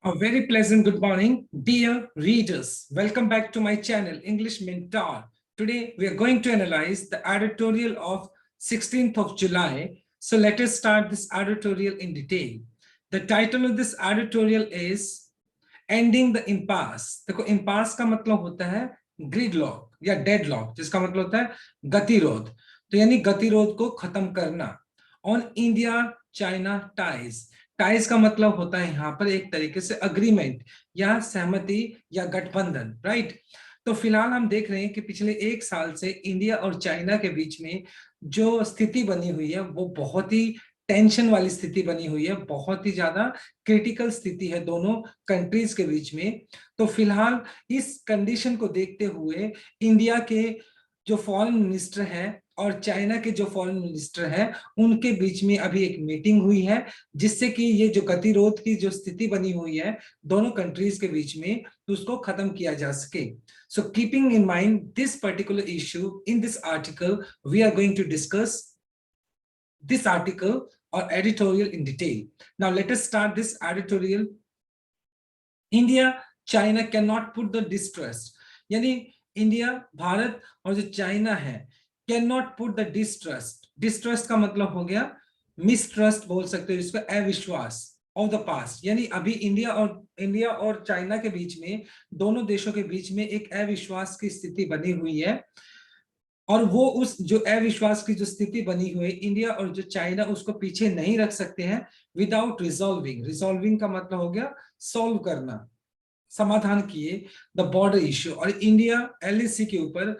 A very pleasant good morning, dear readers. Welcome back to my channel, English Mentor. Today, we are going to analyze the editorial of 16th of July. So let us start this editorial in detail. The title of this editorial is Ending the Impasse. देखो impasse का मतलब होता है gridlock या deadlock, जिसका मतलब होता है गतिरोध. तो यानी गतिरोध को खत्म करना. On India-China ties. टाइज का मतलब होता है यहाँ पर एक तरीके से अग्रीमेंट या सहमति या गठबंधन, राइट. तो फिलहाल हम देख रहे हैं कि पिछले एक साल से इंडिया और चाइना के बीच में जो स्थिति बनी हुई है वो बहुत ही टेंशन वाली स्थिति बनी हुई है, बहुत ही ज्यादा क्रिटिकल स्थिति है दोनों कंट्रीज के बीच में. तो फिलहाल इस कंडीशन को देखते हुए इंडिया के जो फॉरेन मिनिस्टर हैं और चाइना के जो फॉरेन मिनिस्टर हैं उनके बीच में अभी एक मीटिंग हुई है, जिससे कि ये जो गतिरोध की जो स्थिति बनी हुई है दोनों कंट्रीज के बीच में, तो उसको खत्म किया जा सके. So keeping in mind this particular issue, in this article we are going to discuss this article or editorial in detail. Now let us start this editorial. India China cannot put the distrust, यानी India Bharat और जो China है can not put the distrust का मतलब हो गया mistrust, बोल सकते हो इसको, अविश्वास ऑफ द पास्ट. यानी अभी इंडिया और चाइना के बीच में, दोनों देशों के बीच में एक अविश्वास की स्थिति बनी हुई है. और वो उस जो अविश्वास की जो स्थिति बनी हुई है, इंडिया और जो चाइना उसको पीछे नहीं रख सकते हैं विदाउट रिजॉल्विंग का मतलब हो गया सॉल्व करना, समाधान किए द बॉर्डर इश्यू. और इंडिया एलएसी के ऊपर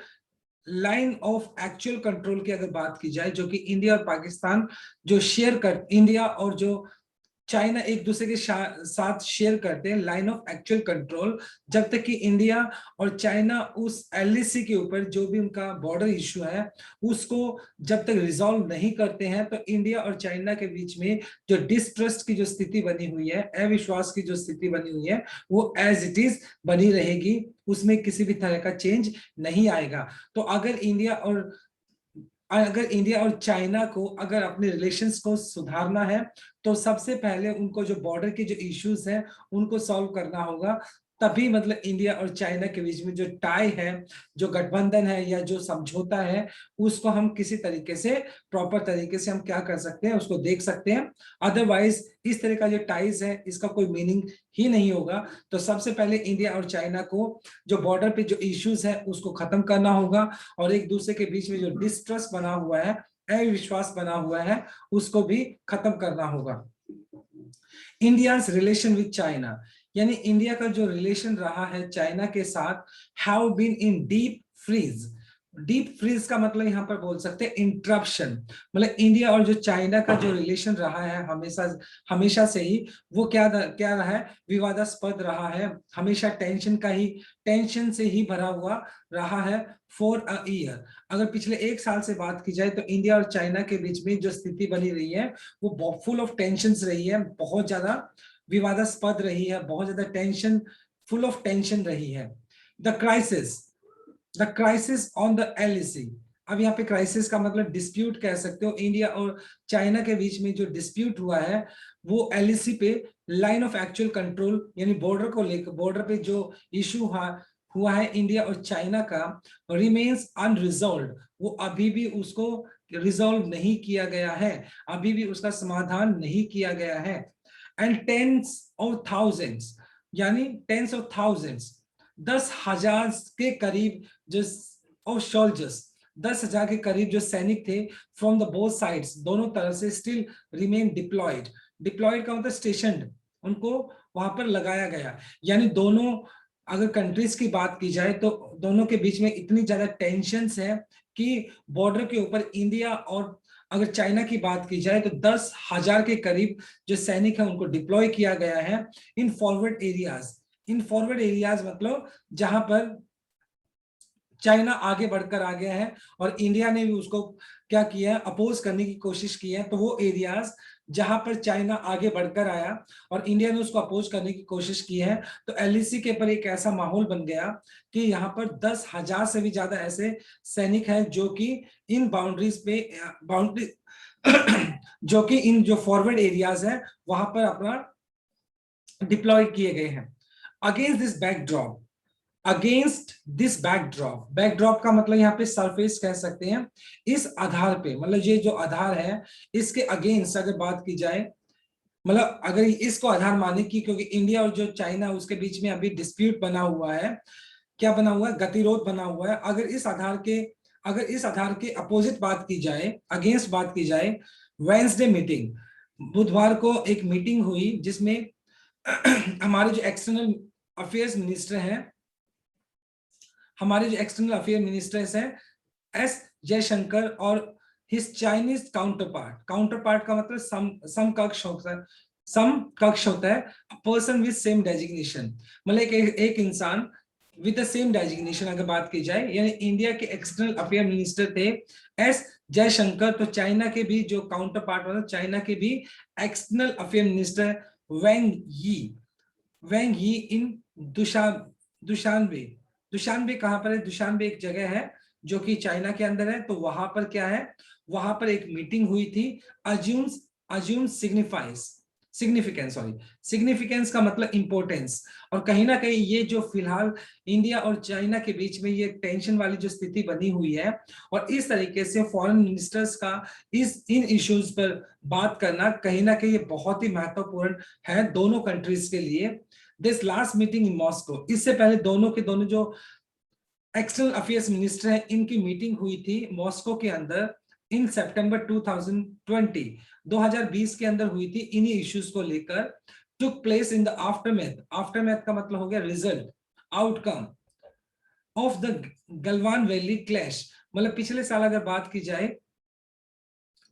लाइन ऑफ एक्चुअल कंट्रोल की अगर बात की जाए, जो कि इंडिया और पाकिस्तान जो शेयर कर, इंडिया और जो चाइना एक दूसरे के साथ शेयर करते हैं लाइन ऑफ एक्चुअल कंट्रोल, जब तक कि इंडिया और चाइना उस एलएसी के ऊपर जो भी उनका बॉर्डर इश्यू है उसको जब तक रिजॉल्व नहीं करते हैं, तो इंडिया और चाइना के बीच में जो डिस्ट्रस्ट की जो स्थिति बनी हुई है, अविश्वास की जो स्थिति बनी हुई है, वो एज इट इज बनी रहेगी, उसमें किसी भी तरह का चेंज नहीं आएगा. तो अगर इंडिया और चाइना को अगर अपने रिलेशंस को सुधारना है, तो सबसे पहले उनको जो बॉर्डर के जो इश्यूज हैं उनको सॉल्व करना होगा. तभी मतलब इंडिया और चाइना के बीच में जो टाई है, जो गठबंधन है या जो समझौता है, उसको हम किसी तरीके से प्रॉपर तरीके से हम क्या कर सकते हैं उसको देख सकते हैं. अदरवाइज इस तरह का जो टाइज है इसका कोई मीनिंग ही नहीं होगा. तो सबसे पहले इंडिया और चाइना को जो बॉर्डर पे जो इश्यूज है उसको खत्म करना होगा, और एक दूसरे के बीच में जो डिस्ट्रस्ट बना हुआ है, अविश्वास बना हुआ है, उसको भी खत्म करना होगा. इंडियाज रिलेशन विद चाइना, यानी इंडिया का जो रिलेशन रहा है चाइना के साथ, have been in deep freeze का मतलब यहाँ पर बोल सकते हैं इंटरप्शन. मतलब इंडिया और जो चाइना का जो रिलेशन रहा है हमेशा से ही वो क्या रहा है, विवादास्पद रहा है, हमेशा टेंशन से ही भरा हुआ रहा है फॉर अ ईयर. अगर पिछले एक साल से बात की जाए तो इंडिया और चाइना के बीच में जो स्थिति बनी रही है वो फुल ऑफ टेंशन रही है, बहुत ज्यादा विवादास्पद रही है, बहुत ज्यादा फुल ऑफ टेंशन रही है. The crisis on the LAC. अब यहाँ पे क्राइसिस का मतलब डिस्प्यूट कह सकते हो. इंडिया और चाइना के बीच में जो डिस्प्यूट हुआ है वो एलएसी पे लाइन ऑफ एक्चुअल कंट्रोल, यानी बॉर्डर को लेकर, बॉर्डर पे जो इशू हुआ है इंडिया और चाइना का, रिमेन्स अनरिजॉल्व्ड. वो अभी भी उसको रिजॉल्व नहीं किया गया है, अभी भी उसका समाधान नहीं किया गया है. एंड टेंस ऑफ थाउजेंड्स, यानी टेंस ऑफ थाउजेंड्स, 10,000 के करीब जो सोल्जर्स, 10,000 के करीब जो सैनिक थे फ्रॉम द बोथ साइड्स, दोनों तरफ से, स्टिल रिमेन डिप्लॉयड का मतलब स्टेशनड, उनको वहां पर लगाया गया. यानी दोनों अगर कंट्रीज की बात की जाए तो दोनों के बीच में इतनी ज्यादा टेंशन्स है कि बॉर्डर के ऊपर इंडिया और अगर चाइना की बात की जाए तो 10,000 के करीब जो सैनिक है उनको डिप्लॉय किया गया है इन फॉरवर्ड एरियाज मतलब जहां पर चाइना आगे बढ़कर आ गया है और इंडिया ने भी उसको क्या किया, अपोज करने की कोशिश की है. तो वो एरियाज जहां पर चाइना आगे बढ़कर आया और इंडिया ने उसको अपोज करने की कोशिश की है, तो एलएसी के पर एक ऐसा माहौल बन गया कि यहाँ पर 10,000 से भी ज्यादा ऐसे सैनिक हैं जो कि इन जो कि इन जो फॉरवर्ड एरियाज है वहां पर अपना डिप्लॉय किए गए हैं। अगेंस्ट दिस बैकड्रॉप का मतलब यहाँ पे सरफेस कह सकते हैं। इस आधार पे, मतलब ये जो आधार है, इसके अगेंस्ट अगर बात की जाए, मतलब अगर इसको आधार माने की, क्योंकि इंडिया और जो चाइना उसके बीच में अभी डिस्प्यूट बना हुआ है, क्या बना हुआ है, गतिरोध बना हुआ है। अगर इस आधार के अपोजिट बात की जाए, अगेंस्ट बात की जाए, वेंसडे मीटिंग, बुधवार को एक मीटिंग हुई जिसमें हमारे जो एक्सटर्नल अफेयर्स मिनिस्टर हैं, हमारे जो एक्सटर्नल अफेयर मिनिस्टर्स हैं, एस जयशंकर और हिज चाइनीज काउंटरपार्ट का मतलब समकक्ष होता है, समकक्ष होता है, पर्सन विद सेम डेजिग्नेशन, मतलब एक इंसान विद द सेम डेजिग्नेशन अगर बात की जाए, यानी इंडिया के एक्सटर्नल अफेयर मिनिस्टर थे एस जयशंकर, तो चाइना के भी जो काउंटर पार्ट, मतलब चाइना के भी एक्सटर्नल अफेयर मिनिस्टर वैंग यी इन दुशानबे। दुशानबे कहां पर है? दुशानबे एक जगह है जो कि चाइना के अंदर है। तो वहां पर क्या है, वहां पर एक मीटिंग हुई थी। अज्यूम सिग्निफिकेंस का मतलब इंपॉर्टेंस। और कहीं ना कहीं ये जो फिलहाल इंडिया और चाइना के बीच में ये टेंशन वाली जो स्थिति बनी हुई है, और इस तरीके से फॉरेन मिनिस्टर्स का इन इश्यूज पर बात करना कहीं ना कहीं ये बहुत ही महत्वपूर्ण है दोनों कंट्रीज के लिए। This last meeting in Moscow, इससे पहले दोनों के दोनों जो एक्सटर्नल अफेयर्स मिनिस्टर हैं, इनकी मीटिंग हुई थी मॉस्को के अंदर इन सितंबर 2020 के अंदर हुई थी, इन्हीं इश्यूज को लेकर। Took place in the aftermath का मतलब हो गया result, outcome of the Galwan valley clash. मतलब पिछले साल अगर बात की जाए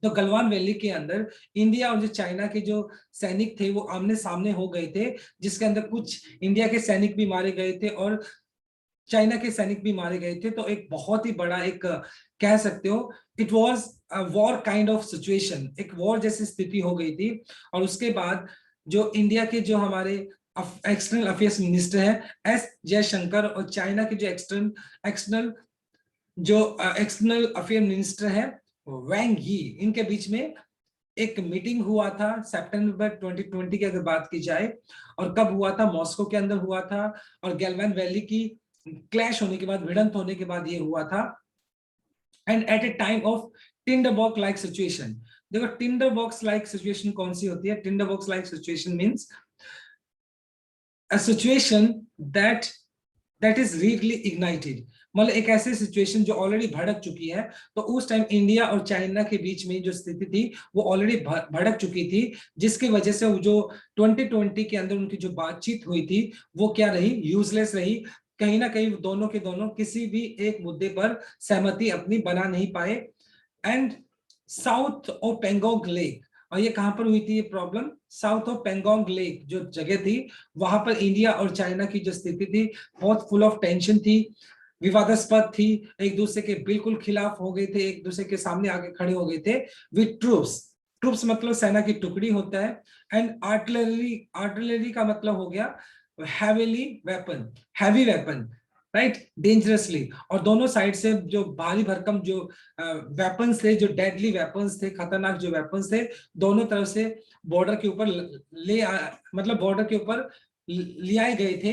तो गलवान वैली के अंदर इंडिया और जो चाइना के जो सैनिक थे वो आमने सामने हो गए थे, जिसके अंदर कुछ इंडिया के सैनिक भी मारे गए थे और चाइना के सैनिक भी मारे गए थे। तो एक बहुत ही बड़ा एक कह सकते हो, it was a war kind of situation, एक वॉर जैसी स्थिति हो गई थी। और उसके बाद जो इंडिया के जो हमारे एक्सटर्नल अफेयर्स मिनिस्टर हैं एस जयशंकर, और चाइना के जो एक्सटर्नल एक्सटर्नल अफेयर मिनिस्टर है वैंग यी, इनके बीच में एक मीटिंग हुआ था सितंबर 2020 की अगर बात की जाए। और कब हुआ था? मॉस्को के अंदर हुआ था। और गैलवान वैली की क्लैश होने के बाद, भिड़ंत होने के बाद ये हुआ था। And at a time of tinder box like situation. देखो टिंडर बॉक्स लाइक सिचुएशन कौन सी होती है? Tinder box like situation means a situation that is readily ignited, मतलब एक ऐसी सिचुएशन जो ऑलरेडी भड़क चुकी है। तो उस टाइम इंडिया और चाइना के बीच में जो स्थिति थी वो ऑलरेडी भड़क चुकी थी, जिसकी वजह से जो 2020 के अंदर उनकी जो बातचीत हुई थी वो क्या रही? यूजलेस रही। कहीं ना कहीं दोनों के दोनों किसी भी एक मुद्दे पर सहमति अपनी बना नहीं पाए। And south of Pangong lake, और ये कहां पर हुई थी ये problem? South of Pangong lake जो जगह थी, वहां पर इंडिया और चाइना की जो स्थिति थी बहुत फुल ऑफ टेंशन थी, विवादास्पद थी, एक दूसरे के बिल्कुल खिलाफ हो गए थे, एक दूसरे के सामने आके खड़े हो गए थे विद ट्रूप्स मतलब सेना की टुकड़ी होता है। एंड आर्टिलरी का मतलब हो गया हैवी वेपन, राइट, डेंजरसली। और दोनों साइड से जो भारी भरकम जो वेपन्स थे, जो डेडली वेपन्स थे, खतरनाक जो वेपन्स थे, दोनों तरफ से बॉर्डर के ऊपर मतलब बॉर्डर के ऊपर ले आए गए थे।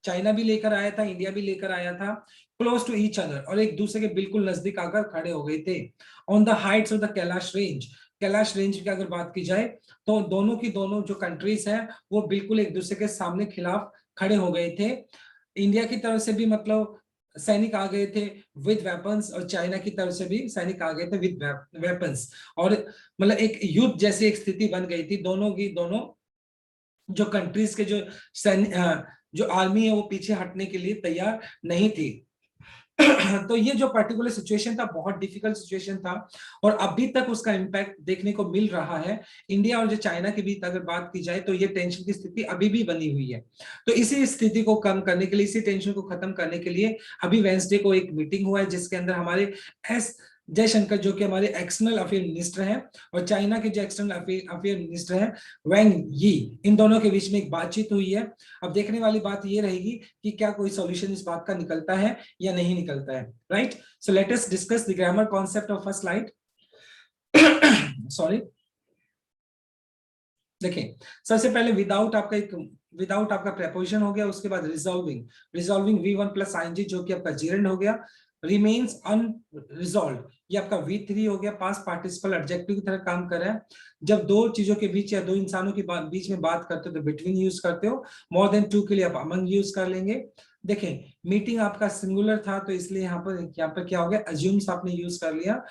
चाइना भी लेकर आया था, इंडिया भी लेकर आया था, क्लोज टू ईच अदर, और एक दूसरे के बिल्कुल नजदीक आकर खड़े हो गए थे on the heights of the Kailash range की अगर बात की जाए, तो दोनों की दोनों जो कंट्रीज हैं वो बिल्कुल एक दूसरे के सामने खिलाफ खड़े हो गए थे। इंडिया की तरफ से भी मतलब सैनिक आ गए थे विद वेपन्स, और चाइना की तरफ से भी सैनिक आ गए थे विद वेपन्स। और मतलब एक युद्ध जैसी एक स्थिति बन गई थी। दोनों की दोनों जो कंट्रीज के जो आर्मी है वो पीछे हटने के लिए तैयार नहीं थी। तो ये जो पर्टिकुलर सिचुएशन था बहुत डिफिकल्ट सिचुएशन था, और अभी तक उसका इम्पैक्ट देखने को मिल रहा है। इंडिया और जो चाइना के बीच अगर बात की जाए तो ये टेंशन की स्थिति अभी भी बनी हुई है। तो इसी स्थिति को कम करने के लिए, इसी टेंशन को खत्म करने के लिए अभी वेंसडे को एक मीटिंग हुआ है, जिसके अंदर हमारे एस जयशंकर जो कि हमारे एक्सटर्नल अफेयर मिनिस्टर हैं, और चाइना के जो एक्सटर्नल अफेयर मिनिस्टर हैं वैंग यी, इन दोनों के बीच में एक बातचीत हुई है। अब देखने वाली बात ये रहेगी कि क्या कोई सॉल्यूशन इस बात का निकलता है या नहीं निकलता है, right. So let us discuss the grammar concept of first slide. Sorry, देखिए सबसे पहले विदाउट आपका एक विदाउट आपका प्रेपोजिशन हो गया, उसके बाद resolving, resolving V1 plus ING जो कि आपका जेरेंड हो गया, रिमेन्स अनरिजॉल्व्ड ये आपका V3 हो गया, पास्ट पार्टिसिपल एडजेक्टिव की तरह काम कर रहा है। जब दो चीजों के बीच या दो इंसानों के बीच में बात करते हो तो बिटवीन यूज करते हो, मोर देन टू के लिए आप अमंग यूज कर लेंगे। देखें मीटिंग आपका सिंगुलर था तो इसलिए यहाँ पर क्या हो गया, अज्यूम्स आपने यूज कर लिया,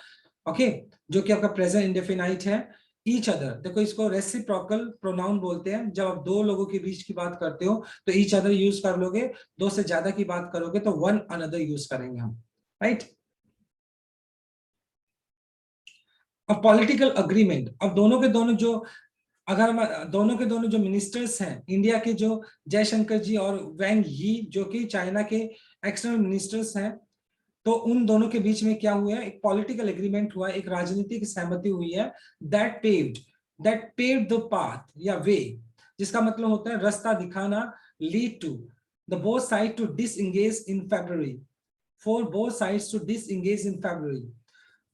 ओके, जो कि आपका प्रेजेंट इंडेफिनाइट है। ईच अदर, देखो इसको रेसिप्रोकल प्रोनाउन बोलते हैं, जब आप दो लोगों के बीच की बात करते हो तो ईच अदर यूज कर लोगे, दो से ज्यादा की बात करोगे तो वन अनदर यूज करेंगे हम, राइट। अब पॉलिटिकल अग्रीमेंट, अब दोनों के दोनों जो, अगर हम दोनों के दोनों जो मिनिस्टर्स हैं इंडिया के, जो जयशंकर जी और वैंग यी जो कि चाइना के एक्सटर्नल मिनिस्टर्स हैं, तो उन दोनों के बीच में क्या हुआ है, एक पॉलिटिकल एग्रीमेंट हुआ, एक राजनीतिक सहमति हुई है, दैट पेव्ड द पाथ या वे, जिसका मतलब होता है रास्ता दिखाना, lead to the both side to disengage in February, for both sides to disengage in February,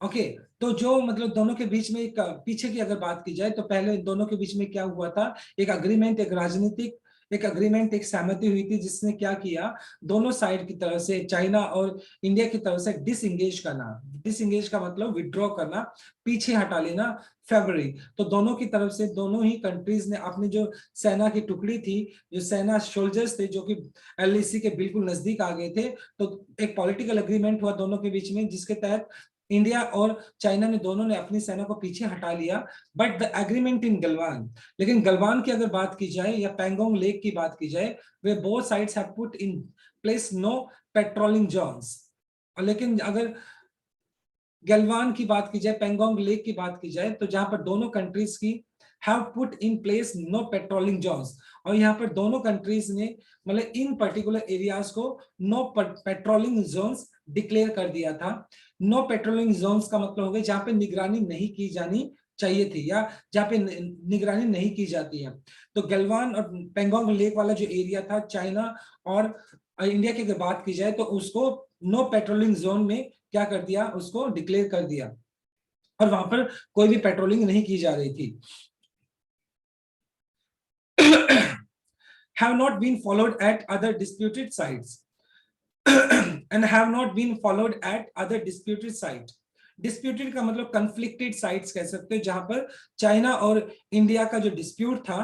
okay. तो जो मतलब दोनों के बीच में एक पीछे की अगर बात की जाए तो पहले दोनों के बीच में क्या हुआ था, एक अग्रीमेंट, एक राजनीतिक एक अग्रीमेंट, एक सहमति हुई थी, जिसने क्या किया, दोनों साइड की तरफ से, चाइना और इंडिया की तरफ से डिसएंगेज करना, डिसएंगेज का मतलब विड्रॉ करना, पीछे हटा लेना, फरवरी। तो दोनों की तरफ से दोनों ही कंट्रीज ने अपनी जो सेना की टुकड़ी थी, जो सेना सोल्जर्स थे जो कि एलएसी के बिल्कुल नजदीक आ गए थे, तो एक पॉलिटिकल अग्रीमेंट हुआ दोनों के बीच में, जिसके तहत इंडिया और चाइना ने दोनों ने अपनी सेना को पीछे हटा लिया। But the agreement in Galwan, लेकिन गलवान की अगर बात की जाए या पैंगोंग लेक की बात की जाए, वे both sides have put in place no patrolling zones, और लेकिन अगर गलवान की बात की जाए, पेंगोंग लेक की बात की जाए, तो जहां पर दोनों कंट्रीज की have put in place no patrolling zones, और यहाँ पर दोनों कंट्रीज ने मतलब इन पर्टिकुलर एरियाज को नो पेट्रोलिंग जोन्स डिक्लेयर कर दिया था। नो पेट्रोलिंग जोन्स का मतलब हो गया जहां पे निगरानी नहीं की जानी चाहिए थी, या जहां पे निगरानी नहीं की जाती है। तो गलवान और पेंगोंग लेक वाला जो एरिया था, चाइना और इंडिया की अगर बात की जाए तो उसको नो पेट्रोलिंग जोन में क्या कर दिया, उसको डिक्लेयर कर दिया, और वहां पर कोई भी पेट्रोलिंग नहीं की जा रही थी। have not been followed at other disputed sites and have not been followed at other disputed site। Disputed का मतलब कंफ्लिक्टेड साइट्स कह सकते हो, जहां पर चाइना और इंडिया का जो डिस्प्यूट था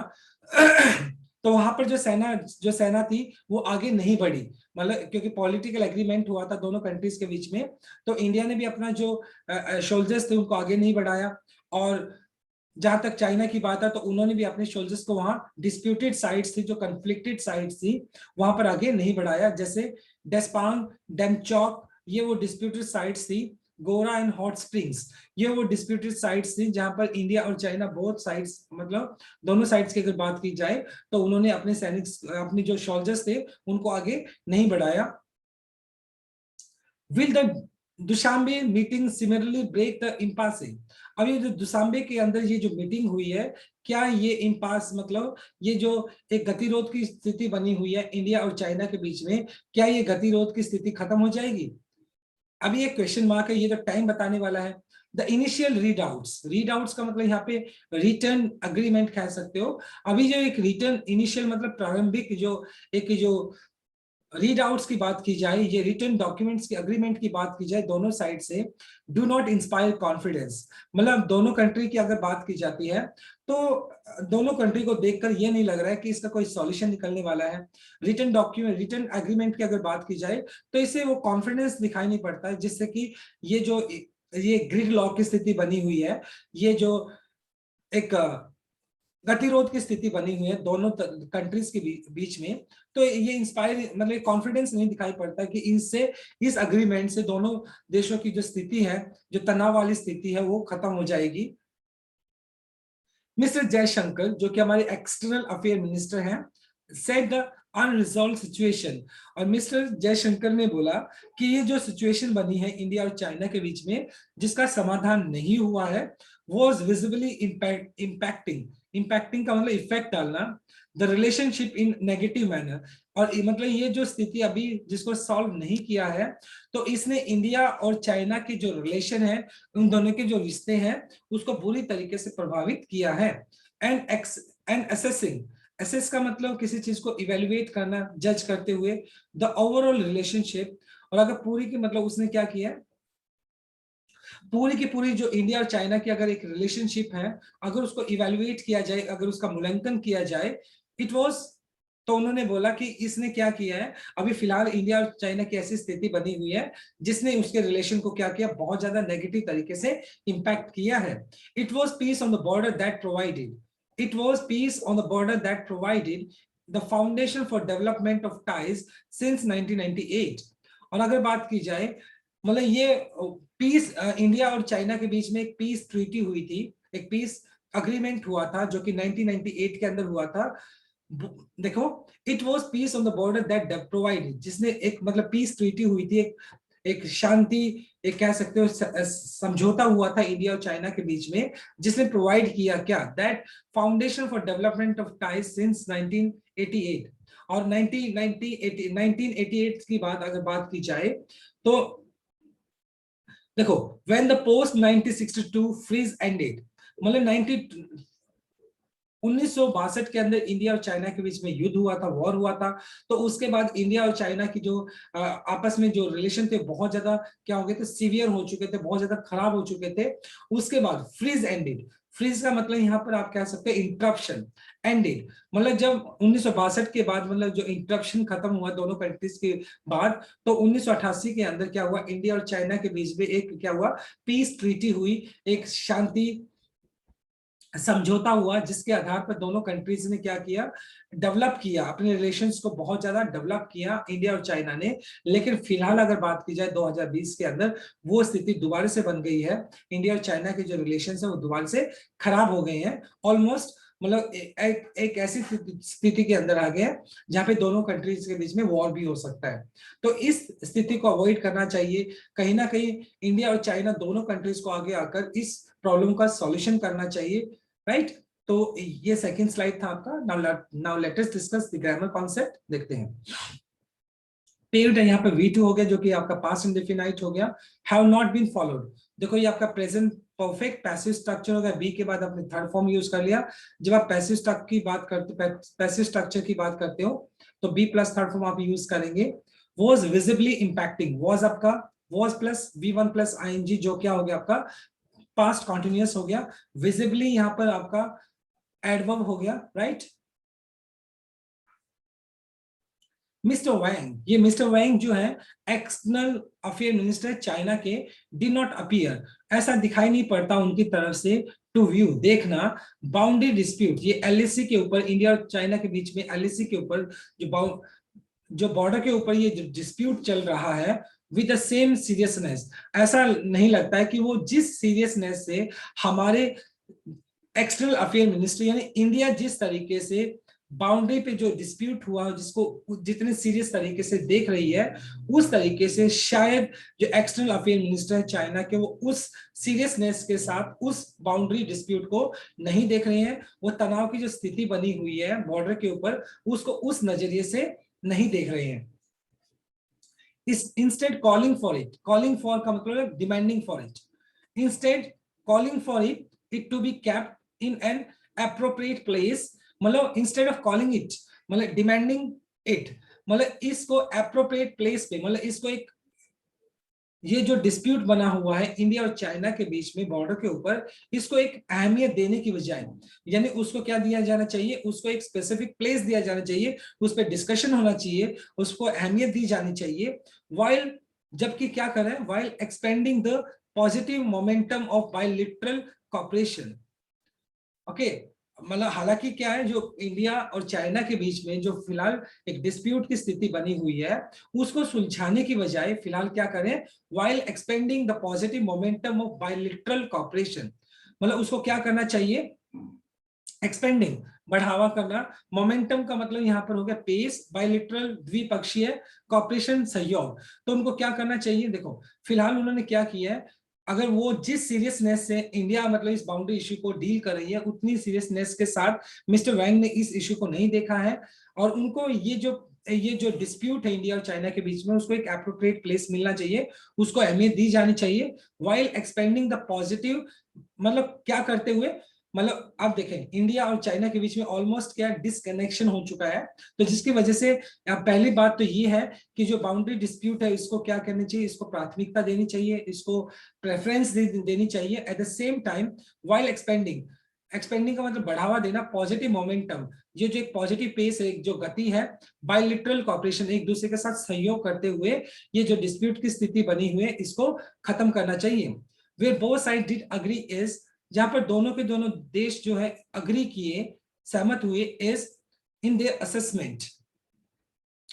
तो वहां पर जो सेना थी वो आगे नहीं बढ़ी, मतलब क्योंकि पॉलिटिकल एग्रीमेंट हुआ था दोनों कंट्रीज के बीच में, तो इंडिया ने भी अपना जो सोल्जर्स थे उनको आगे नहीं बढ़ाया, और जहां तक चाइना की बात है तो उन्होंने भी अपने सोल्जर्स को वहां डिस्प्यूटेड साइट्स थी, जो कंफ्लिक्टेड साइट्स थी, वहां पर आगे नहीं बढ़ाया। जैसे डेस्पांग, डेमचौक, ये वो डिस्प्यूटेड साइट्स थी। गोरा एंड हॉट स्प्रिंग्स, ये वो डिस्प्यूटेड साइट्स थी जहां पर इंडिया और चाइना बोथ साइड्स, मतलब दोनों साइड्स की अगर बात की जाए तो उन्होंने अपने सैनिक, अपने जो सोल्जर्स थे उनको आगे नहीं बढ़ाया। Will the Dushanbe meeting similarly break the impasse. अब ये जो दुशांबे के अंदर ये जो मीटिंग हुई है, क्या ये इम्पास, मतलब ये जो एक गतिरोध की स्थिति बनी हुई है इंडिया और चाइना के बीच में, क्या ये गतिरोध की स्थिति खत्म हो जाएगी? अभी एक क्वेश्चन मार्क है, ये तो टाइम बताने वाला है। द इनिशियल रीडाउट्स, रीडाउट्स का मतलब यहाँ पे रिटर्न अग्रीमेंट कह सकते हो। अभी जो एक रिटर्न इनिशियल मतलब प्रारंभिक जो एक जो रीड आउट्स की बात की जाए, ये रिटर्न डॉक्यूमेंट्स की अग्रीमेंट की बात की जाए दोनों साइड से, डू नॉट इंस्पायर कॉन्फिडेंस, मतलब दोनों कंट्री की अगर बात की जाती है तो दोनों कंट्री को देखकर ये नहीं लग रहा है कि इसका कोई सॉल्यूशन निकलने वाला है। रिटर्न डॉक्यूमेंट, रिटर्न एग्रीमेंट की अगर बात की जाए तो इससे वो कॉन्फिडेंस दिखाई नहीं पड़ता है, जिससे कि ये ग्रिड लॉक की स्थिति बनी हुई है, ये जो एक गतिरोध की स्थिति बनी हुई है दोनों कंट्रीज के बीच में, तो ये इंस्पायर मतलब कॉन्फिडेंस नहीं दिखाई पड़ता कि इनसे, इस अग्रीमेंट से दोनों देशों की जो स्थिति है, जो तनाव वाली स्थिति है, वो खत्म हो जाएगी। मिस्टर जयशंकर जो कि हमारे एक्सटर्नल अफेयर मिनिस्टर हैं, सेड द अनरिजॉल्व सिचुएशन, और मिस्टर जयशंकर ने बोला कि ये जो सिचुएशन बनी है इंडिया और चाइना के बीच में, जिसका समाधान नहीं हुआ है, was visibly impacting, impacting का मतलब इफेक्ट डालना, the relationship in negative manner, और मतलब ये जो स्थिति अभी जिसको सॉल्व नहीं किया है, तो इसने इंडिया और चाइना के जो रिलेशन है, उन दोनों के जो रिश्ते हैं, उसको बुरी तरीके से प्रभावित किया है। एंड एंड असेसिंग, एसेस का मतलब किसी चीज को इवेल्युएट करना, जज करते हुए, द ओवरऑल रिलेशनशिप। और अगर पूरी की मतलब उसने क्या किया, पूरी की पूरी जो इंडिया और चाइना की अगर एक रिलेशनशिप है, अगर उसको इवेल्युएट किया जाए, अगर उसका मूल्यांकन किया जाए, इट वाज, तो उन्होंने बोला कि इसने क्या किया है, अभी फिलहाल इंडिया और चाइना की ऐसी स्थिति बनी हुई है जिसने उसके रिलेशन को क्या किया, बहुत ज्यादा नेगेटिव तरीके से इंपैक्ट किया है। It was peace on the border that provided, it was peace on the border that provided the foundation for development of ties since 1998। और अगर बात की जाए, मतलब ये पीस, इंडिया और चाइना के बीच में एक पीस ट्रीटी हुई थी, एक पीस अग्रीमेंट हुआ था जो कि 1998 के अंदर हुआ था। देखो, it was peace on the border that provided, जिसने एक मतलब पीस ट्रीटी हुई थी, एक शांति, एक कह सकते हो समझौता हुआ था इंडिया और चाइना के बीच में, जिसने प्रोवाइड किया क्या, that foundation for development of ties since 1988। और 1988 की बात अगर बात की जाए तो देखो, when the post 1962 freeze ended, मतलब 1962 के अंदर इंडिया और चाइना के बीच में युद्ध हुआ था, वॉर हुआ था। तो उसके बाद इंडिया और चाइना की जो आपस में जो रिलेशन थे बहुत ज्यादा क्या हो गए थे, सीवियर हो चुके थे, बहुत ज्यादा खराब हो चुके थे। उसके बाद फ्रीज एंडेड, फ्रीज का मतलब यहाँ पर आप कह सकते हैं इंटरप्शन, एंडेड मतलब जब 1962 के बाद मतलब जो इंटरप्शन खत्म हुआ दोनों कंट्रीज के बाद, तो 1988 के अंदर क्या हुआ, इंडिया और चाइना के बीच में एक क्या हुआ, पीस ट्रीटी हुई, एक शांति समझौता हुआ, जिसके आधार पर दोनों कंट्रीज ने क्या किया, डेवलप किया अपने रिलेशंस को, बहुत ज्यादा डेवलप किया इंडिया और चाइना ने। लेकिन फिलहाल अगर बात की जाए 2020 के अंदर, वो स्थिति दोबारा से बन गई है, इंडिया और चाइना के जो रिलेशंस है वो दोबारा से खराब हो गए हैं, ऑलमोस्ट मतलब एक ऐसी स्थिति के अंदर आ गए हैं जहां पे दोनों कंट्रीज के बीच में वॉर भी हो सकता है। तो इस स्थिति को अवॉइड करना चाहिए, कहीं ना कहीं इंडिया और चाइना दोनों कंट्रीज को आगे आकर इस प्रॉब्लम का सॉल्यूशन करना चाहिए, राइट। तो ये सेकंड स्लाइड था आपका। Now let us discuss the grammar concept, देखते हैं। पेव्ड है यहाँ पे V2 हो गया जो कि आपका पास्ट इंडेफिनाइट हो गया। हैव नॉट बीन फॉलोड, देखो ये आपका प्रेजेंट परफेक्ट पैसिव स्ट्रक्चर हो गया, बी के बाद आपने थर्ड फॉर्म यूज कर लिया। जब आप पैसिव स्ट्रक्चर की बात करते, पैसिव स्ट्रक्चर की बात करते हो तो बी प्लस थर्ड फॉर्म आप यूज करेंगे। वॉज विजिबली इंपैक्टिंग, वॉज आपका was plus V1 plus ING जो क्या हो गया आपका पास्ट कॉन्टिन्यूअस हो गया। विजिबली यहाँ पर आपका एडवर्ब हो गया, राइट। मिस्टर वैंग, ये मिस्टर वैंग जो है एक्सटर्नल अफेयर मिनिस्टर चाइना के, डिड नॉट अपीयर, ऐसा दिखाई नहीं पड़ता उनकी तरफ से, टू व्यू देखना, बाउंड्री डिस्प्यूट, ये LAC के ऊपर, इंडिया और चाइना के बीच में LAC के ऊपर जो बॉर्डर के ऊपर ये जो डिस्प्यूट चल रहा है, विद द सेम सीरियसनेस, ऐसा नहीं लगता है कि वो जिस सीरियसनेस से हमारे एक्सटर्नल अफेयर मिनिस्ट्री यानी इंडिया जिस तरीके से बाउंड्री पे जो डिस्प्यूट हुआ जिसको जितने सीरियस तरीके से देख रही है, उस तरीके से शायद जो एक्सटर्नल अफेयर मिनिस्टर है चाइना के, वो उस सीरियसनेस के साथ उस बाउंड्री डिस्प्यूट को नहीं देख रहे हैं। वो तनाव की जो स्थिति बनी हुई है बॉर्डर के ऊपर, उसको उस नजरिए से नहीं देख रहे हैं। Is instead calling for it, calling for का मतलब है demanding for it, instead calling for it to be kept in an appropriate place, मतलब इंस्टेड ऑफ कॉलिंग इट, मतलब डिमांडिंग इट, मतलब इसको एप्रोप्रिएट प्लेस पे, मतलब इसको एक, ये जो डिस्प्यूट बना हुआ है इंडिया और चाइना के बीच में बॉर्डर के ऊपर, इसको एक अहमियत देने की बजाय, यानी उसको क्या दिया जाना चाहिए, उसको एक स्पेसिफिक प्लेस दिया जाना चाहिए, उस पर डिस्कशन होना चाहिए, उसको अहमियत दी जानी चाहिए। वाइल, जबकि क्या करें, while expanding the positive momentum of bilateral cooperation. Okay, मतलब हालांकि क्या है, जो इंडिया और चाइना के बीच में जो फिलहाल एक डिस्प्यूट की स्थिति बनी हुई है, उसको सुलझाने की बजाय फिलहाल क्या करें, while expanding the positive momentum of bilateral cooperation, मतलब उसको क्या करना चाहिए, एक्सपेंडिंग बढ़ावा करना, मोमेंटम का मतलब यहाँ पर हो गया पेस, बायलैटरल द्विपक्षीय, कॉपरेशन सहयोग, तो उनको क्या करना चाहिए। देखो फिलहाल उन्होंने क्या किया है, अगर वो जिस सीरियसनेस से इंडिया मतलब इस बाउंड्री इश्यू को डील कर रही है, उतनी सीरियसनेस के साथ मिस्टर वैंग ने इस इश्यू को नहीं देखा है, और उनको ये जो डिस्प्यूट है इंडिया और चाइना के बीच में, उसको एक एप्रोप्रिएट प्लेस मिलना चाहिए, उसको अहमियत दी जानी चाहिए, वाइल एक्सपेंडिंग द पॉजिटिव, मतलब क्या करते हुए, मतलब आप देखें इंडिया और चाइना के बीच में ऑलमोस्ट क्या डिसकनेक्शन हो चुका है। तो जिसकी वजह से पहली बात तो ये है कि जो बाउंड्री डिस्प्यूट है इसको क्या करनी चाहिए, इसको प्राथमिकता देनी चाहिए, इसको प्रेफरेंस देनी चाहिए। At the same time while expanding, expanding का मतलब बढ़ावा देना, पॉजिटिव मोमेंटम, ये जो एक पॉजिटिव पेस है, जो गति है, बायलिटरल कॉपरेशन, एक दूसरे के साथ सहयोग करते हुए ये जो डिस्प्यूट की स्थिति बनी हुई है इसको खत्म करना चाहिए। Where both side did agree is, जहां पर दोनों के दोनों देश जो है अग्री किए, सहमत हुए, is in their assessment.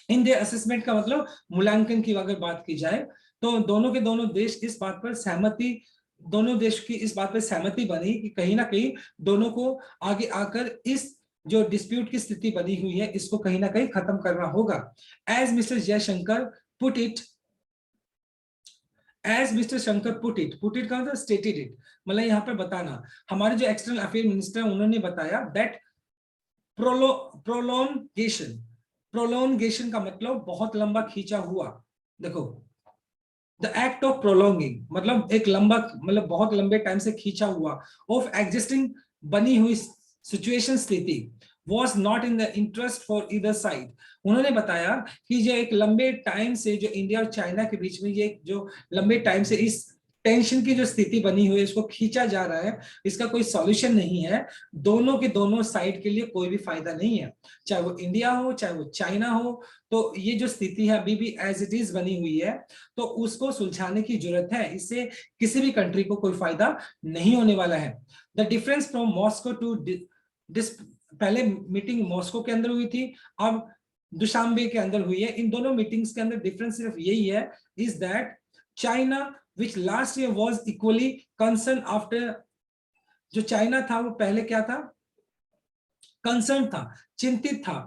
In their assessment का मतलब मूल्यांकन की अगर बात की जाए तो दोनों के दोनों देश इस बात पर सहमति, दोनों देश की इस बात पर सहमति बनी कि कहीं ना कहीं दोनों को आगे आकर इस जो डिस्प्यूट की स्थिति बनी हुई है इसको कहीं ना कहीं खत्म करना होगा। As mister Jaishankar put it, as mister Shankar put it का मतलब स्टेटेड इट, मतलब यहाँ पर बताना, हमारे जो एक्सटर्नल अफेयर मिनिस्टर उन्होंने बताया दैट प्रोलोंगेशन, प्रोलोंगेशन का मतलब बहुत लंबा खींचा हुआ। देखो द एक्ट ऑफ प्रोलोंगिंग मतलब एक लंबा, मतलब बहुत लंबे टाइम से खींचा हुआ, ऑफ एग्जिस्टिंग बनी हुई सिचुएशन, स्थिति, was not in the interest for either side। उन्होंने बताया कि जो एक लंबे टाइम से जो इंडिया और चाइना के बीच में ये जो लंबे टाइम से इस टेंशन की जो स्थिति बनी हुई है इसको खींचा जा रहा है, इसका कोई सॉल्यूशन नहीं है, दोनों के दोनों साइड के लिए कोई भी फायदा नहीं है, चाहे वो इंडिया हो चाहे वो चाइना हो। तो ये जो स्थिति है अभी भी एज इट इज बनी हुई है, तो उसको सुलझाने की जरूरत है, इससे किसी भी कंट्री को कोई फायदा नहीं होने वाला है। The difference from Moscow to, पहले मीटिंग मॉस्को के अंदर हुई थी, अब दुशांबे के अंदर हुई है। इन दोनों मीटिंग्स के अंदर डिफरेंस सिर्फ यही है, is that China which last year was equally concern after, जो चाइना था वो पहले क्या था, कंसर्न था, चिंतित था,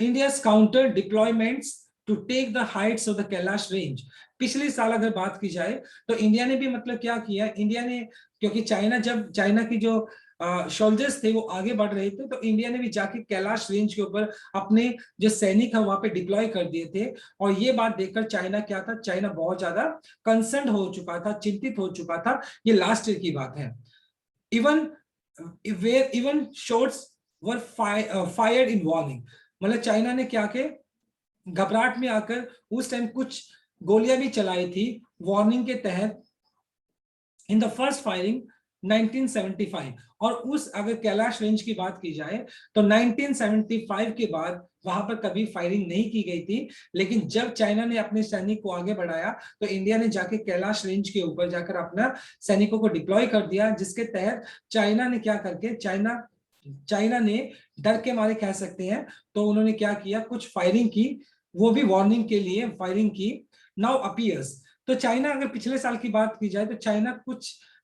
India's counter deployments to take the heights of the Kailash range. पिछले साल अगर बात की जाए तो इंडिया ने भी मतलब क्या किया, इंडिया ने, क्योंकि चाइना, जब चाइना की जो सोल्जर्स थे वो आगे बढ़ रहे थे तो इंडिया ने भी जाके कैलाश रेंज के ऊपर अपने जो सैनिक है वहां पे डिप्लॉय कर दिए थे। और ये बात देखकर चाइना क्या था, चाइना बहुत ज्यादा कंसर्न हो चुका था, चिंतित हो चुका था। ये लास्ट ईयर की बात है। Even where even shots were fired in warning, मतलब चाइना ने क्या के घबराहट में आकर उस टाइम कुछ गोलियां भी चलाई थी वार्निंग के तहत, इन द फर्स्ट फायरिंग 1975। और उस अगर कैलाश रेंज की बात की जाए तो 1975 के बाद वहां पर कभी फायरिंग नहीं की गई थी, लेकिन जब चाइना ने अपने सैनिक को आगे बढ़ाया तो इंडिया ने जाके कैलाश रेंज के ऊपर जाकर अपना सैनिकों को डिप्लॉय कर दिया, जिसके तहत चाइना ने क्या करके, चाइना ने डर के मारे कह सकते हैं, तो उन्होंने क्या किया, कुछ फायरिंग की, वो भी वार्निंग के लिए फायरिंग की। नाउ अपीयर्स, तो चाइना अगर पिछले साल की बात की जाए तो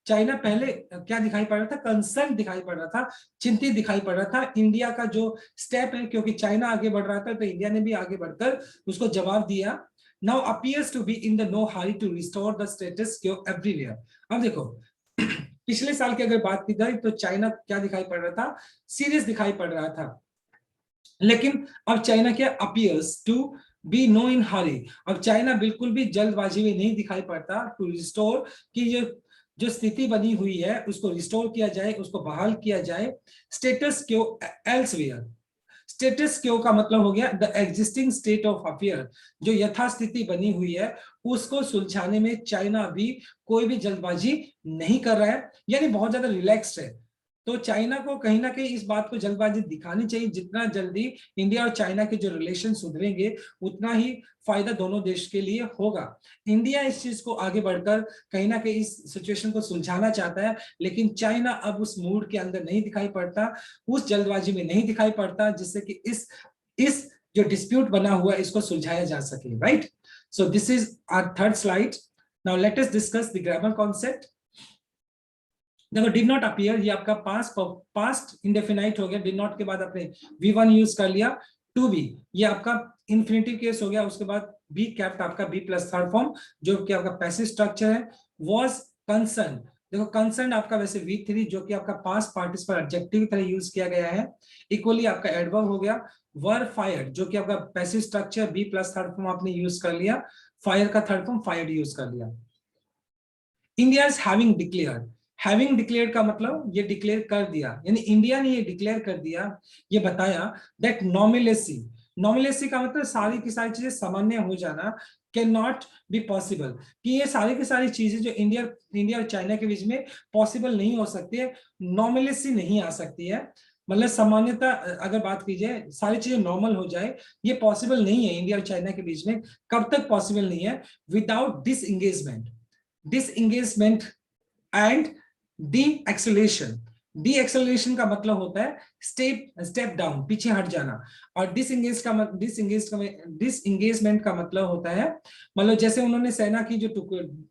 चाइना पहले क्या दिखाई पड़ रहा था, कंसर्न दिखाई पड़ रहा था, चिंतित दिखाई पड़ रहा था इंडिया का जो स्टेप है, क्योंकि चाइना आगे बढ़ रहा था तो इंडिया ने भी आगे बढ़कर उसको जवाब दिया। Now appears to be in the no hurry to restore the status quo everywhere. अब देखो पिछले साल की अगर बात की जाए तो चाइना क्या दिखाई पड़ रहा था, सीरियस दिखाई पड़ रहा था, लेकिन अब चाइना क्या, appears to be no in hurry, अब चाइना बिल्कुल भी जल्दबाजी में नहीं दिखाई पड़ता टू रिस्टोर, कि ये जो स्थिति बनी हुई है उसको रिस्टोर किया जाए, उसको बहाल किया जाए। स्टेटस क्यो एल्सवेयर, स्टेटस क्यो का मतलब हो गया the existing state of affair, जो यथास्थिति बनी हुई है उसको सुलझाने में चाइना भी कोई भी जल्दबाजी नहीं कर रहा है, यानी बहुत ज्यादा रिलैक्स्ड है। तो चाइना को कहीं ना कहीं इस बात को जल्दबाजी दिखानी चाहिए, जितना जल्दी इंडिया और चाइना के जो रिलेशन सुधरेंगे उतना ही फायदा दोनों देश के लिए होगा। इंडिया इस चीज को आगे बढ़कर कहीं ना कहीं इस सिचुएशन को सुलझाना चाहता है, लेकिन चाइना अब उस मूड के अंदर नहीं दिखाई पड़ता, उस जल्दबाजी में नहीं दिखाई पड़ता, जिससे कि इस जो डिस्प्यूट बना हुआ है इसको सुलझाया जा सके, right. So this is our third slide. Now let us discuss the grammar concept. देखो डिड नॉट अपीयर, ये आपका पास्ट इंडेफिनाइट हो गया, डिड नॉट के बाद आपने V1 यूज कर लिया। टू बी, ये आपका इन्फिनिटिव केस हो गया, उसके बाद बी कैप्ट आपका बी प्लस थर्ड फॉर्म जो कि आपका पैसिव स्ट्रक्चर है। वॉज कंसर्न, देखो कंसर्न आपका वैसे V3 जो कि आपका पास्ट पार्टिसिपल एडजेक्टिव की तरह यूज किया गया है, इक्वली आपका एडवर्ब हो गया। वर फायर्ड जो कि आपका passive structure B plus third form आपने यूज कर लिया, फायर का थर्ड फॉर्म फायर्ड यूज कर लिया। India is having declared, having declare का मतलब ये डिक्लेयर कर दिया, यानी इंडिया ने ये डिक्लेयर कर दिया, ये बताया दैट नॉर्मलेसी, नॉर्मलेसी का मतलब सारी की सारी चीजें सामान्य हो जाना, कैन नॉट बी पॉसिबल, कि ये सारी की सारी चीजें जो इंडिया और चाइना के बीच में पॉसिबल नहीं हो सकती है, नॉर्मलेसी नहीं आ सकती है, मतलब सामान्यता अगर बात की जाए सारी चीजें नॉर्मल हो जाए, ये पॉसिबल नहीं है इंडिया और चाइना के बीच में। कब तक पॉसिबल नहीं है? Without disengagement, disengagement and de acceleration. D acceleration का मतलब होता है स्टेप डाउन, पीछे हट जाना, और डिसएंगेजमेंट का मतलब होता है, मतलब जैसे उन्होंने सेना की जो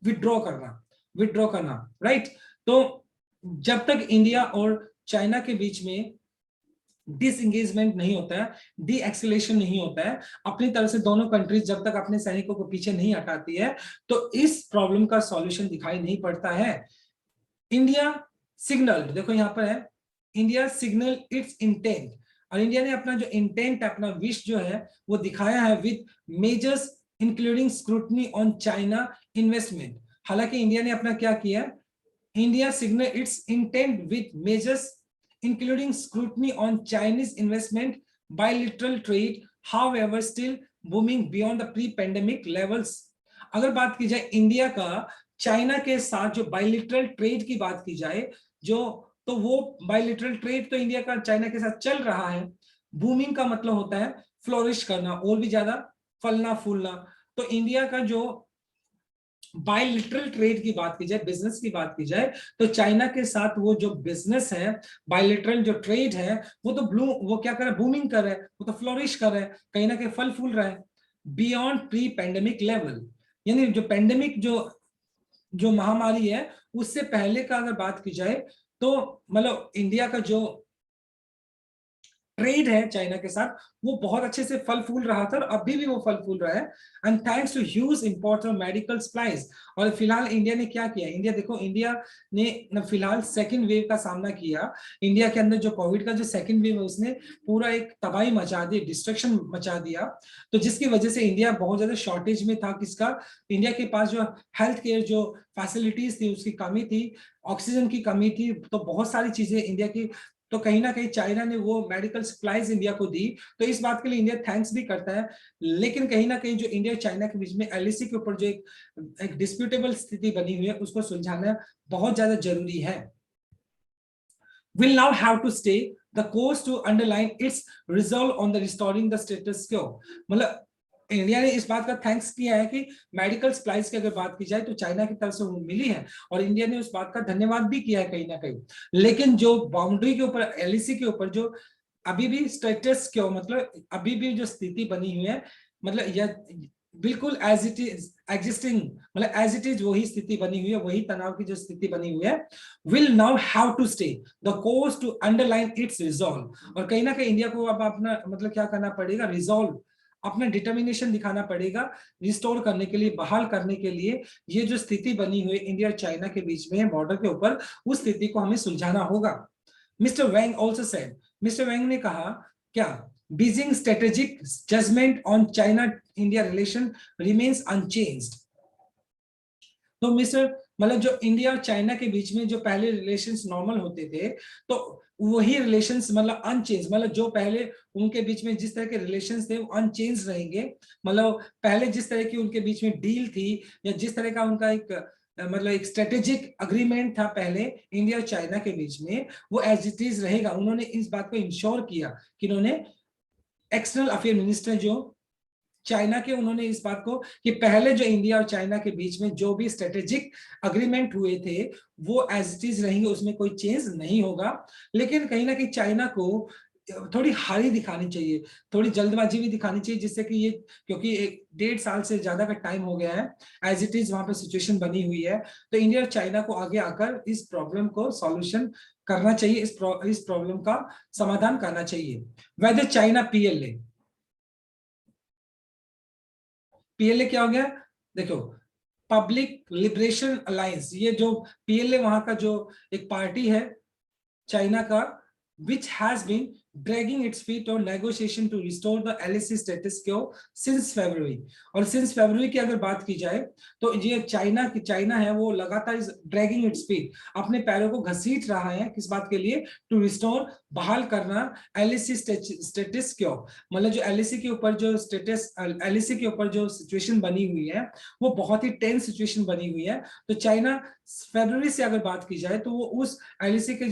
विड्रॉ करना, राइट। तो जब तक इंडिया और चाइना के बीच में डिसएंगेजमेंट नहीं होता है, डी एक्सेलेशन नहीं होता है, अपनी तरफ से दोनों कंट्रीज जब तक अपने सैनिकों को पीछे नहीं हटाती है, तो इस प्रॉब्लम का सॉल्यूशन दिखाई नहीं पड़ता है। इंडिया सिग्नल, देखो यहां पर है, इंडिया सिग्नल इट्स इंटेंट, और इंडिया ने अपना जो इंटेंट, अपना विश जो है वो दिखाया है with measures including scrutiny on China investment. हालांकि इंडिया ने अपना क्या किया, India signal it's intent with measures including scrutiny on Chinese investment, bilateral trade, however still booming beyond the pre-pandemic levels। अगर बात की जाए इंडिया का चाइना के साथ जो बायलिटरल ट्रेड की बात की जाए, जो तो वो बायलिटरल ट्रेड तो इंडिया का चाइना के साथ चल रहा है। बूमिंग का मतलब होता है फ्लोरिश करना, और भी ज्यादा फलना फूलना। तो इंडिया का जो बायलिटरल ट्रेड की बात की जाए, बिजनेस की बात की जाए, तो चाइना के साथ वो जो बिजनेस है, बायलिटरल जो ट्रेड है, वो क्या कर रहा है, बूमिंग कर रहा है, वो तो फ्लोरिश कर रहा है, कहीं ना कहीं फल फूल रहा है बियॉन्ड प्री पेंडेमिक लेवल। यानी जो पेंडेमिक जो महामारी है उससे पहले का अगर बात की जाए, तो मतलब इंडिया का जो ट्रेड है चाइना के साथ वो बहुत अच्छे से फल फूल रहा था, और अभी भी वो फल फूल रहा है, and thanks to huge import of medical supplies. और फिलहाल इंडिया ने क्या किया, इंडिया देखो, इंडिया ने फिलहाल सेकंड वेव का सामना किया। इंडिया के अंदर जो कोविड का जो सेकंड वेव है उसने पूरा एक तबाही मचा दी, डिस्ट्रक्शन मचा दिया, तो जिसकी वजह से इंडिया बहुत ज्यादा शॉर्टेज में था। किसका? इंडिया के पास जो हेल्थ केयर जो फैसिलिटीज थी उसकी कमी थी, ऑक्सीजन की कमी थी, तो बहुत सारी चीजें इंडिया की, तो कहीं ना कहीं चाइना ने वो मेडिकल सप्लाईज इंडिया को दी, तो इस बात के लिए इंडिया थैंक्स भी करता है। लेकिन कहीं ना कहीं जो इंडिया और चाइना के बीच में एलएसी के ऊपर जो एक डिस्प्यूटेबल स्थिति बनी हुई है उसको सुलझाना बहुत ज्यादा जरूरी है। will now have to stay the course to underline its resolve on the restoring the status quo। मतलब इंडिया ने इस बात का थैंक्स किया है कि मेडिकल सप्लाईज की अगर बात की जाए तो चाइना की तरफ से वो मिली है, और इंडिया ने उस बात का धन्यवाद भी किया है कहीं ना कहीं। लेकिन जो बाउंड्री के ऊपर, एलएसी के ऊपर जो अभी भी स्टेटस क्यों, मतलब अभी भी जो स्थिति बनी हुई है, मतलब यह बिल्कुल एज इट इज एग्जिस्टिंग, मतलब एज इट इज वही स्थिति बनी हुई है, वही तनाव की जो स्थिति बनी हुई है, will now have to stay the course to underline its resolve. और कहीं ना कहीं इंडिया को अब अपना मतलब क्या करना पड़ेगा, रिजॉल्व, अपना डिटर्मिनेशन दिखाना पड़ेगा रिस्टोर करने के लिए, बहाल करने के लिए। ये जो स्थिति बनी हुई इंडिया और चाइना के बीच में बॉर्डर के ऊपर, उस स्थिति को हमें सुलझाना होगा। Mister Wang also said, mister Wang ने कहा क्या, Beijing strategic judgment on China India relation remains unchanged. तो मिस्टर, मतलब जो इंडिया और चाइना के बीच में जो पहले रिलेशंस नॉर्मल होते थे, तो वही रिलेशंस मतलब अनचेंज, मतलब जो पहले उनके बीच में जिस तरह के रिलेशंस थे वो अनचेंज रहेंगे। मतलब पहले जिस तरह की उनके बीच में डील थी, या जिस तरह का उनका एक मतलब एक स्ट्रेटेजिक अग्रीमेंट था पहले इंडिया और चाइना के बीच में, वो एज इट इज रहेगा। उन्होंने इस बात को इंश्योर किया कि उन्होंने, एक्सटर्नल अफेयर मिनिस्टर जो चाइना के, उन्होंने इस बात को कि पहले जो इंडिया और चाइना के बीच में जो भी स्ट्रेटेजिक अग्रीमेंट हुए थे वो एज इट इज रहेंगे, उसमें कोई चेंज नहीं होगा। लेकिन कहीं ना कहीं चाइना को थोड़ी हारी दिखानी चाहिए, थोड़ी जल्दबाजी भी दिखानी चाहिए, जिससे कि ये, क्योंकि 1.5 साल से ज्यादा का टाइम हो गया है एज इट इज वहां पे सिचुएशन बनी हुई है, तो इंडिया और चाइना को आगे आकर इस प्रॉब्लम को सॉल्यूशन करना चाहिए, इस प्रॉब्लम का समाधान करना चाहिए। वेदर चाइना पीएलए, पीएलए क्या हो गया, देखो, पब्लिक लिबरेशन अलायंस, ये जो पीएलए वहां का जो एक पार्टी है चाइना का, which has been dragging its feet on negotiation to restore the LAC status quo since February. और since February की अगर बात की जाए तो ये चाइना है वो लगातार dragging its feet, अपने पैरों को घसीट रहा है किस बात के लिए, to restore, बहाल करना LAC status quo, मतलब जो LAC के ऊपर जो LAC के ऊपर जो सिचुएशन बनी हुई है वो बहुत ही टेंस सिचुएशन बनी हुई है। तो चाइना फरवरी से अगर बात की जाए तो वो उस LAC के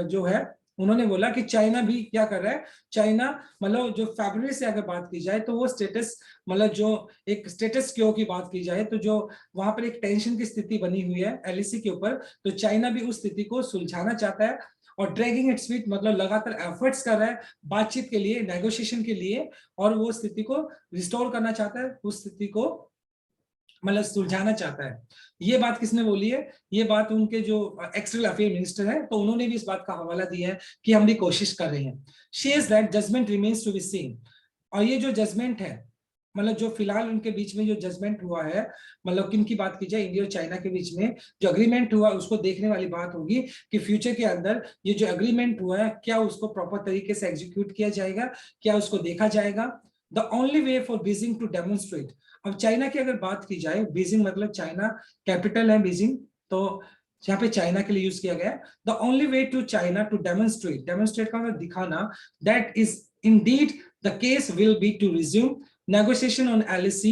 जो है उन्होंने बोला कि चाइना भी क्या कर रहा है, चाइना मतलब जो फरवरी से अगर बात की जाए तो वो स्टेटस मतलब जो एक स्टेटस क्यो की बात की जाए तो जो वहां पर एक टेंशन की स्थिति बनी हुई है LAC के ऊपर, तो चाइना भी उस स्थिति को सुलझाना चाहता है और ड्रैगिंग इट्स फीट मतलब लगातार एफर्ट्स कर रहा है बातचीत के लिए, नेगोशिएशन के लिए, और वो स्थिति को रिस्टोर करना चाहता है, उस स्थिति को मतलब सुलझाना चाहता है। ये बात किसने बोली है, ये बात उनके जो एक्सटर्नल अफेयर मिनिस्टर है तो उन्होंने भी इस बात का हवाला दिया है कि हम भी कोशिश कर रहे हैं। Shares that judgment remains to be seen, और ये जो जजमेंट है मतलब जो फिलहाल उनके बीच में जो जजमेंट हुआ है, मतलब किन की बात की जाए, इंडिया और चाइना के बीच में जो अग्रीमेंट हुआ उसको देखने वाली बात होगी कि फ्यूचर के अंदर ये जो अग्रीमेंट हुआ है क्या उसको प्रॉपर तरीके से एग्जीक्यूट किया जाएगा, क्या उसको देखा जाएगा। The only way for Beijing to demonstrate, अब चाइना की अगर बात की जाए, बीजिंग मतलब चाइना कैपिटल है बीजिंग, तो यहाँ पे चाइना के लिए यूज किया गया। The only way to China to demonstrate का मतलब दिखाना, that is indeed the case will be to resume negotiation on LAC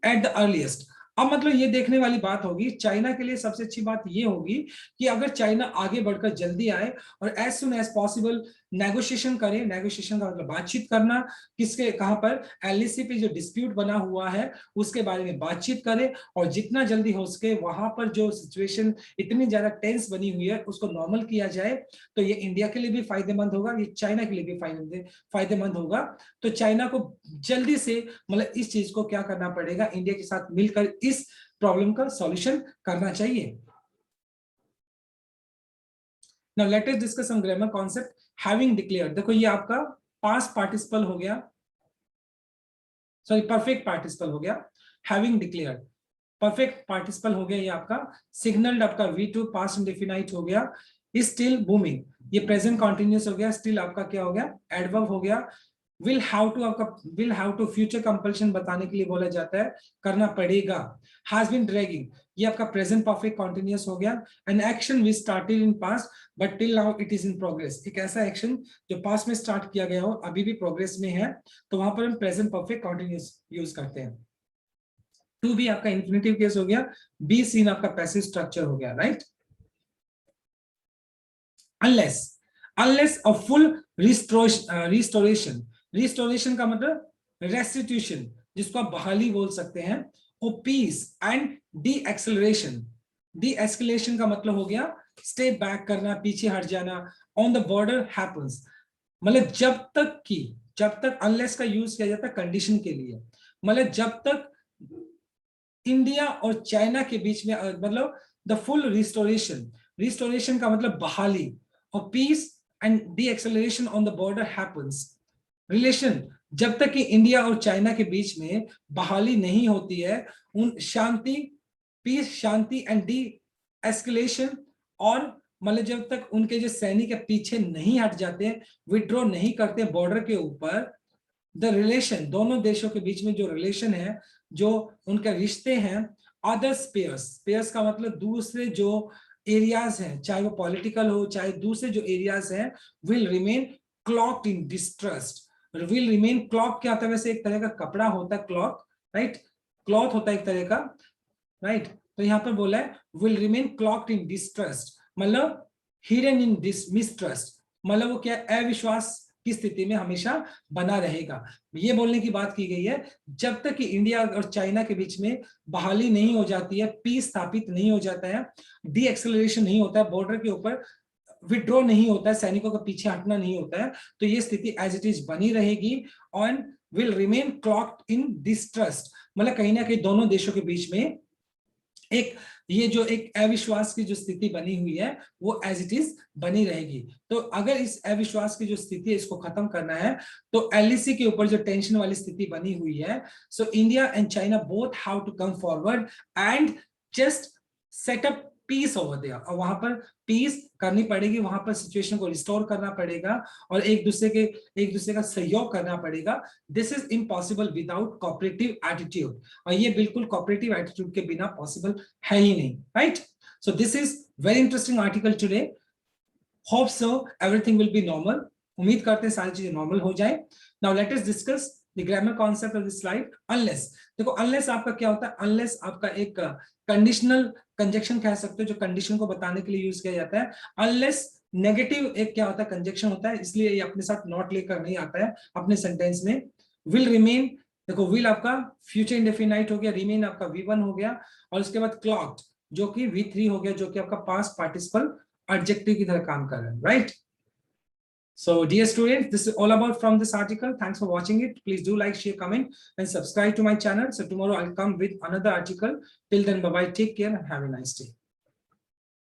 at the earliest. अब मतलब ये देखने वाली बात होगी, चाइना के लिए सबसे अच्छी बात ये होगी कि अगर चाइना आगे बढ़कर जल्दी आए और as soon as possible negotiation करे, नेगोशिएशन का मतलब बातचीत करना, किसके कहां पर, LAC पे जो डिस्प्यूट बना हुआ है उसके बारे में बातचीत करे, और जितना जल्दी हो सके वहां पर जो सिचुएशन इतनी ज्यादा टेंस बनी हुई है उसको नॉर्मल किया जाए, तो ये इंडिया के लिए भी फायदेमंद होगा, ये चाइना के लिए भी फायदेमंद होगा। तो चाइना को जल्दी से मतलब इस चीज को क्या करना पड़ेगा, इंडिया के साथ मिलकर इस प्रॉब्लम का सॉल्यूशन करना चाहिए। Now let us discuss some grammar concept. Having declared, देखो ये आपका past participle हो गया, सॉरी परफेक्ट पार्टिसिपल हो गया, हैविंग डिक्लेयर्ड परफेक्ट पार्टिसिपल हो गया, ये आपका सिग्नल्ड आपका V2 पास्ट इंडेफिनाइट हो गया, स्टिल बूमिंग ये प्रेजेंट कॉन्टिन्यूस हो गया, स्टिल आपका क्या हो गया, एडवर्ब हो गया। विल हैव टू आपका will have to future compulsion बताने के लिए बोला जाता है, करना पड़ेगा। हैज बीन ड्रैगिंग ये आपका प्रेजेंट परफेक्ट कॉन्टिन्यूस हो गया। An action we started in past but till now it is in progress, एक ऐसा एक्शन जो पास्ट में स्टार्ट किया गया हो अभी भी प्रोग्रेस में है, तो वहां पर हम प्रेजेंट परफेक्ट कॉन्टिन्यूस यूज करते हैं। टू बी आपका इंफिनिटिव केस हो गया, बी सीन आपका पैसिव स्ट्रक्चर हो गया, right. Unless a full restoration का मतलब रेस्टिट्यूशन, जिसको आप बहाली बोल सकते हैं, और पीस एंड डी एक्सलेशन का मतलब हो गया स्टेप बैक करना, पीछे हट जाना, ऑन द बॉर्डर हैपेंस, मतलब जब तक अनलेस का यूज किया जाता है कंडीशन के लिए, मतलब जब तक इंडिया और चाइना के बीच में मतलब द फुल रिस्टोरेशन का मतलब बहाली, और peace and de escalation on the border happens, relation जब तक कि इंडिया और चाइना के बीच में बहाली नहीं होती है, उन शांति एंड डी एस्केलेशन, और मतलब जब तक उनके जो सैनिक पीछे नहीं हट जाते, विड्रॉ नहीं करते बॉर्डर के ऊपर, द रिलेशन दोनों देशों के बीच में जो रिलेशन है, जो उनके रिश्ते हैं, अदर स्पेयर्स का मतलब दूसरे जो एरियाज हैं, चाहे वो पॉलिटिकल हो चाहे दूसरे जो एरियाज हैं, will remain clogged in distrust. Will remain clock क्या होता है, वैसे एक तरह का कपड़ा होता है क्लॉक, राइट, क्लॉथ होता है एक तरह का, राइट। तो यहाँ पर बोला है will remain clogged in distrust, मतलब हिडन इन मिसट्रस्ट, मतलब वो क्या अविश्वास की स्थिति में हमेशा बना रहेगा। ये बोलने की बात की गई है जब तक कि इंडिया और चाइना के बीच में बहाली नहीं हो जाती है, पीस स्थापित नहीं हो जाता है, डी एक्सेलरेशन नहीं होता है, बॉर्डर के ऊपर विड्रॉ नहीं होता है, सैनिकों का पीछे हटना नहीं होता है, तो ये स्थिति एज इट इज बनी रहेगी, और will remain clogged in distrust, मतलब कहीं ना कहीं दोनों देशों के बीच में एक ये जो एक अविश्वास की जो स्थिति बनी हुई है वो एज इट इज बनी रहेगी। तो अगर इस अविश्वास की जो स्थिति है इसको खत्म करना है, तो LAC के ऊपर जो टेंशन वाली स्थिति बनी हुई है, so India and China both have to come forward and just set up peace over there, और वहां पर पीस करनी पड़ेगी, वहां पर सिचुएशन को रिस्टोर करना पड़ेगा और एक दूसरे का सहयोग करना पड़ेगा. This is impossible without cooperative attitude, और ये बिल्कुल कोऑपरेटिव एटीट्यूड के बिना पॉसिबल है ही नहीं, right? So this is very interesting article today. Hope so everything will be normal. उम्मीद करते हैं सारी चीजें नॉर्मल हो जाए. Now let us discuss the grammar concept of this slide. Unless, देखो अनलेस आपका क्या होता है? अनलेस आपका एक कंडीशनल कंजक्शन कह सकते हो, जो कंडीशन को बताने के लिए यूज किया जाता है. अनलेस नेगेटिव एक क्या होता है? कंजक्शन होता है, इसलिए ये अपने साथ नॉट लेकर नहीं आता है अपने सेंटेंस में. विल रिमेन, देखो विल आपका फ्यूचर इंडेफिनाइट हो गया, रिमेन आपका V1 हो गया, और उसके बाद क्लॉक्ड जो कि V3 हो गया, जो कि आपका पास्ट पार्टिसिपल एडजेक्टिव की तरह काम कर रहा है, right? So dear students, this is all about from this article. Thanks for watching it. Please do like, share, comment and subscribe to my channel. So tomorrow I'll come with another article. Till then, bye bye, take care and have a nice day.